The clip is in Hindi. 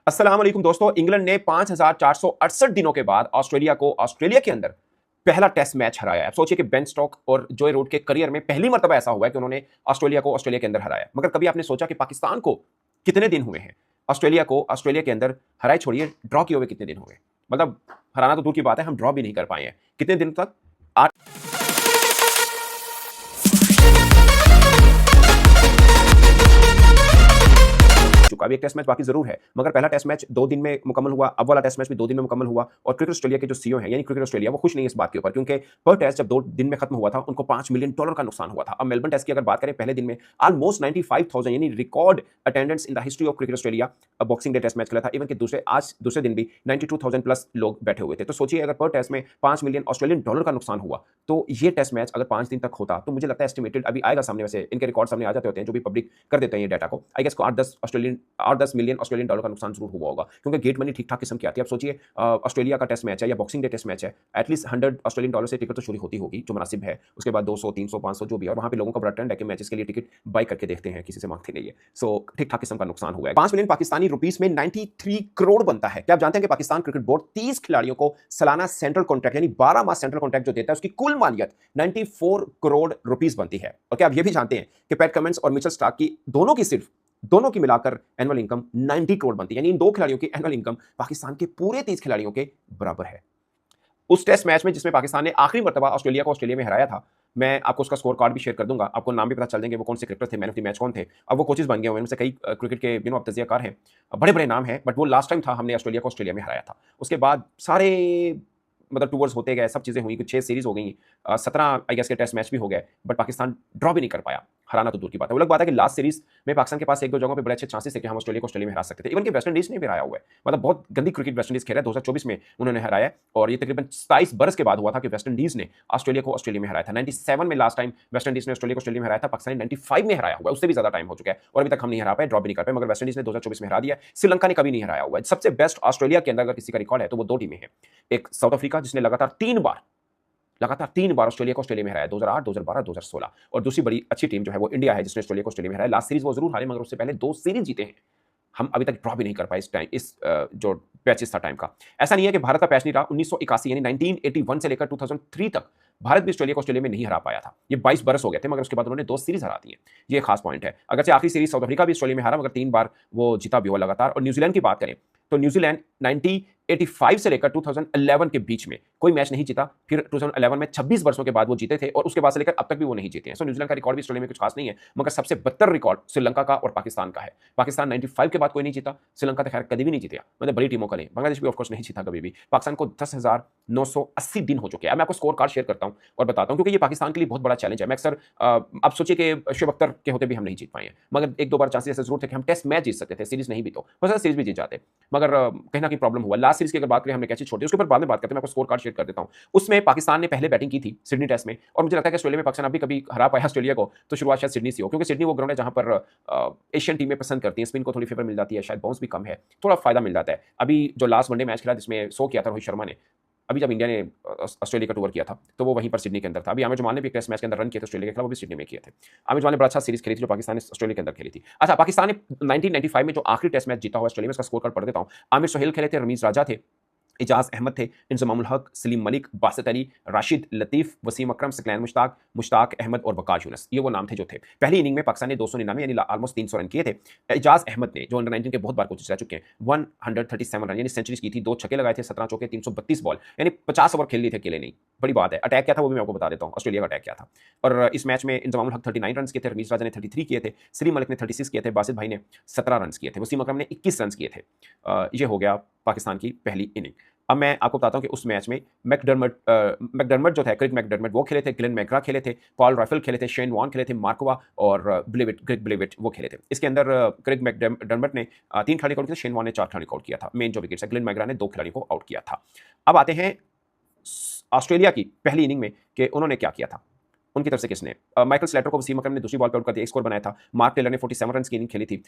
अस्सलाम वालेकुम दोस्तों। इंग्लैंड ने 5468 दिनों के बाद ऑस्ट्रेलिया को ऑस्ट्रेलिया के अंदर पहला टेस्ट मैच हराया है। अब सोचिए कि बेन स्टोक और जॉय रूट के करियर में पहली मर्तबा ऐसा हुआ है कि उन्होंने ऑस्ट्रेलिया को ऑस्ट्रेलिया के अंदर हराया। मगर कभी आपने सोचा कि पाकिस्तान को कितने दिन हुए हैं ऑस्ट्रेलिया को ऑस्ट्रेलिया के अंदर हराए, छोड़िए ड्रॉ किए हुए कितने दिन हुए? मतलब हराना तो दूर की बात है, हम ड्रॉ भी नहीं कर पाए हैं कितने दिन तक। चुका अभी एक टेस्ट मैच बाकी जरूर है, मगर पहला टेस्ट मैच 2 दिन में मुकम्मल हुआ, अब वाला टेस्ट मैच भी 2 दिन में मुकम्मल हुआ। और क्रिकेट ऑस्ट्रेलिया के जो सीईओ हैं यानी क्रिकेट ऑस्ट्रेलिया, वो खुश नहीं है इस बात के ऊपर, क्योंकि पर टेस्ट जब 2 दिन में खत्म हुआ था उनको $5 मिलियन का नुकसान हुआ था। अब मेलबर्न टेस्ट की अगर बात करें, पहले दिन में ऑलमोस्ट 95,000 यानी record attendance in the history of cricket Australia Boxing Day test match खेला था। इवन कि दूसरे दिन भी 92,000 प्लस लोग बैठे हुए थे। तो सोचिए अगर पर टेस्ट में $5 मिलियन ऑस्ट्रेलियन डॉलर का नुकसान हुआ, तो ये टेस्ट मैच अगर 5 दिन तक होता तो मुझे लगता है एस्टिमेटेड अभी आएगा सामने, वैसे इनके रिकॉर्ड सामने आ जाते होते हैं जो भी पब्लिक कर देते हैं ये डाटा को। आई गेस को 8-10 मिलियन ऑस्ट्रेलियन डॉलर का नुकसान जरूर हुआ होगा, क्योंकि गेट मनी ठीक ठाक किस्म की आती है। अब सोचिए ऑस्ट्रेलिया का टेस्ट मैच है या बॉक्सिंग डे टेस्ट मैच है, एटलीस्ट 100 ऑस्ट्रेलियन डॉलर से टिकट तो चोरी होती होगी जो मुनासिब है। उसके बाद 200, 300, 500 जो भी है, और वहां पे लोगों का बड़ा ट्रेंड है कि मैचेस के लिए टिकट बाई करके देखते हैं, किसी से मांगते नहीं है। सो ठीक ठाक किस्म का नुकसान हुआ है। 5 मिलियन पाकिस्तानी रुपीस में 93 करोड़ बनता है। क्या आप जानते हैं कि पाकिस्तान क्रिकेट बोर्ड 30 खिलाड़ियों को सालाना सेंट्रल कॉन्ट्रैक्ट यानी 12 माह सेंट्रल कॉन्ट्रैक्ट जो देता है, उसकी कुल मालियत 94 करोड़ रुपीस बनती है। और क्या आप ये भी जानते हैं कि पैट कमिंस और मिचेल स्टार्क की दोनों की मिलाकर एनुअल इनकम 90 करोड़ बनती है, यानी इन 2 खिलाड़ियों की एनुअल इनकम पाकिस्तान के पूरे 30 खिलाड़ियों के बराबर है। उस टेस्ट मैच में जिसमें पाकिस्तान ने आखिरी मर्तबा ऑस्ट्रेलिया को ऑस्ट्रेलिया में हराया था, मैं आपको उसका स्कोर कार्ड भी शेयर कर दूंगा, आपको नाम भी पता चल जाएंगे वो कौन से क्रिकेटर थे, मैन ऑफ द मैच कौन थे। अब वो कोचेस बन गए हुए, उनसे कई क्रिकेट के अब तजियाकार हैं, बड़े बड़े नाम हैं, बट वो लास्ट टाइम था हमने ऑस्ट्रेलिया को ऑस्ट्रेलिया में हराया था। उसके बाद सारे मतलब टूर्स होते गए, सब चीज़ें हुई, कुछ 6 सीरीज हो गई, 17 आई गेस के टेस्ट मैच भी हो गए, बट पाकिस्तान ड्रॉ भी नहीं कर पाया। हराना तो दूर की बात है। वो अलग बात है कि लास्ट सीरीज में पाकिस्तान के पास 1-2 जगहों पे बड़े अच्छे चांसेस थे कि हम ऑस्ट्रेलिया को ऑस्ट्रेलिया में हरा सकते थे। इवन कि वेस्ट इंडीज ने भी हराया हुआ है, मतलब बहुत गंदी क्रिकेट वेस्ट इंडीज खेल रहा है। 2024 में उन्होंने हराया, और ये तकरीबन 27 बरस के बाद हुआ था कि वेस्ट इंडीज ने ऑस्ट्रेलिया को ऑस्ट्रेलिया में हराया था। 97 में लास्ट टाइम वेस्ट इंडीज ने ऑस्ट्रेलिया को ऑस्ट्रेलिया में हराया था। पाकिस्तान ने 95 में हराया हुआ है, उससे भी ज्यादा टाइम हो चुका है, और अभी तक हम नहीं हरा पाए, ड्रॉ भी नहीं कर पाए। मगर वेस्ट इंडीज ने 2024 में हरा दिया। श्रीलंका ने कभी नहीं हराया हुआ है। सबसे बेस्ट ऑस्ट्रेलिया के अंदर अगर किसी का रिकॉर्ड है तो वो 2 टीमें हैं। एक साउथ अफ्रीका जिसने लगातार 3 बार ऑस्ट्रेलिया को ऑस्ट्रेलिया में हराया, 2008, 2012, 2016, और दूसरी बड़ी अच्छी टीम जो है वो इंडिया है, जिसने ऑस्ट्रेलिया को ऑस्ट्रेलिया में हराया। लास्ट सीरीज वो जरूर हारे, मगर उससे पहले 2 सीरीज जीते हैं। हम अभी तक ड्रॉ भी नहीं कर पाए इस जो पैचेस था टाइम का। ऐसा नहीं है कि भारत का पैच नहीं रहा। 1981 यानी 1981 से लेकर 2003 तक भारत भी ऑस्ट्रेलिया को ऑस्ट्रेलिया में नहीं हरा पाया था। ये 22 बरस हो गए थे, मगर उसके बाद उन्होंने 2 सीरीज हरा दी है। ये खास पॉइंट है। अगर से आखिरी सीरीज साउथ अफ्रीका भी ऑस्ट्रेलिया में हारा, मगर 3 बार वो जीता भी हुआ लगातार। और न्यूजीलैंड की बात करें तो न्यूजीलैंड 1985 से लेकर 2011 के बीच में कोई मैच नहीं जीता। फिर 2011 में 26 वर्षों के बाद वो जीते थे, और उसके बाद से लेकर अब तक भी वो नहीं जीते हैं। सो न्यूजीलैंड का रिकॉर्ड भी ऑस्ट्रेलिया में कुछ खास नहीं है, मगर सबसे बदतर रिकॉर्ड श्रीलंका का और पाकिस्तान का है। पाकिस्तान 95 के बाद कोई नहीं जीता, श्रीलंका तो खैर कभी भी नहीं जीता, मतलब बड़ी टीमों का नहीं। बांग्लादेश भी ऑफकोर्स नहीं जीता कभी भी। पाकिस्तान को 10,980 दिन हो चुके हैं। मैं आपको स्कोर कार्ड शेयर करता हूं और बताता हूं, क्योंकि ये पाकिस्तान के लिए बहुत बड़ा चैलेंज है। मैं अक्सर आप सोचिए कि शुएब अख्तर के होते भी हम नहीं जीत पाए हैं, मगर 1-2 बार चांसेस ऐसे जरूर थे कि हम टेस्ट मैच जीत सकते थे, सीरीज नहीं भी तो हो सकता सीरीज भी जीत जाते, मगर कहीं ना कहीं प्रॉब्लम हुआ। लास्ट सीरीज की अगर बात करें, हमने कैसे छोड़ दी, उसके ऊपर बाद में बात करते हैं। मैं आपको स्कोर कार्ड शेयर कर देता हूं। उसमें पाकिस्तान ने पहले बैटिंग की थी सिडनी टेस्ट में, और मुझे लगता है कि ऑस्ट्रेलिया में पाकिस्तान अभी कभी हरा पाया ऑस्ट्रेलिया को तो शुरुआत शायद सिडनी से हो, क्योंकि सिडनी वो ग्राउंड है जहां पर एशियन टीमें पसंद करती हैं, स्पिन को थोड़ी फेवर मिल जाती है, शायद बाउंस भी कम है, थोड़ा फायदा मिल जाता है। अभी जो लास्ट वनडे मैच खेला जिसमें 100 किया था रोहित शर्मा ने, अभी जब इंडिया ने ऑस्ट्रेलिया का टूर किया था तो वो वहीं पर सिडनी के अंदर था। अभी आमिर जमान ने भी टेस्ट मैच के अंदर रन किए थे ऑस्ट्रेलिया के खिलाफ, वो भी सिडनी में किए थे। आमिर जमान ने बड़ा अच्छा सीरीज खेली थी जो पाकिस्तान ने ऑस्ट्रेलिया के अंदर खेली थी। अच्छा, पाकिस्तान ने 1995 में जो आखिरी टेस्ट मैच जीता हुआ ऑस्ट्रेलिया में, उसका स्कोर कार्ड पढ़ देता हूं। आमिर सोहेल खेले थे, रमीज राजा थे, इजाज अहमद थे, इंजमामुल हक, सलीम मलिक, बासित अली, राशिद लतीफ, वसीम अकरम, सकलैन मुश्ताक, मुश्ताक अहमद और वकार यूनुस, ये वो नाम थे जो थे। पहली इनिंग में पाकिस्तान ने 299 यानी ऑलमोस्ट 300 रन किए थे। इजाज अहमद ने, जो अंडर 19 के बहुत बार कोचेस रह चुके हैं, 137 रन यानी सेंचुरीज की थी, 2 छक्के लगाए थे, 17 चौके, 332 बॉल, यानी 50 ओवर खेल ली थे अकेले नहीं, बड़ी बात है। अटैक क्या था वो भी मैं आपको बता देता हूँ, ऑस्ट्रेलिया का अटैक क्या था। और इस मैच में इंजमामुल हक 39 रन किए थे, रमीज राजा ने 33 किए थे, सलीम मलिक ने 36 किए थे, बासित भाई ने 17 रन किए थे, वसीम अकरम ने 21 रन किए थे। ये हो गया पाकिस्तान की पहली इनिंग। अब मैं आपको बताता हूं कि उस मैच में मैकडर्मट जो था, क्रिक मैकडर्मट, वो खेले थे, ग्लेन मैकग्रा खेले थे, पॉल राइफल खेले थे, शेन वॉन खेले थे, मार्कोवा और ग्रेग ब्लेविट वो खेले थे। इसके अंदर क्रिक मैकडर्मट ने 3 खिलाड़ी आउट किया, शेन वॉन ने 4 खिलाड़ी आउट किया था। मेन जो विकेट है, ग्लेन मैकग्रा ने 2 खिलाड़ी को आउट किया था। अब आते हैं ऑस्ट्रेलिया की पहली इनिंग में कि उन्होंने क्या किया था। उनकी तरफ से किसने, माइकल स्लेटर को वसीम अकरम ने दूसरी बॉल पर आउट कर दिया, एक स्कोर बनाया था। मार्क टेलर ने 47 रन की इनिंग खेली थी।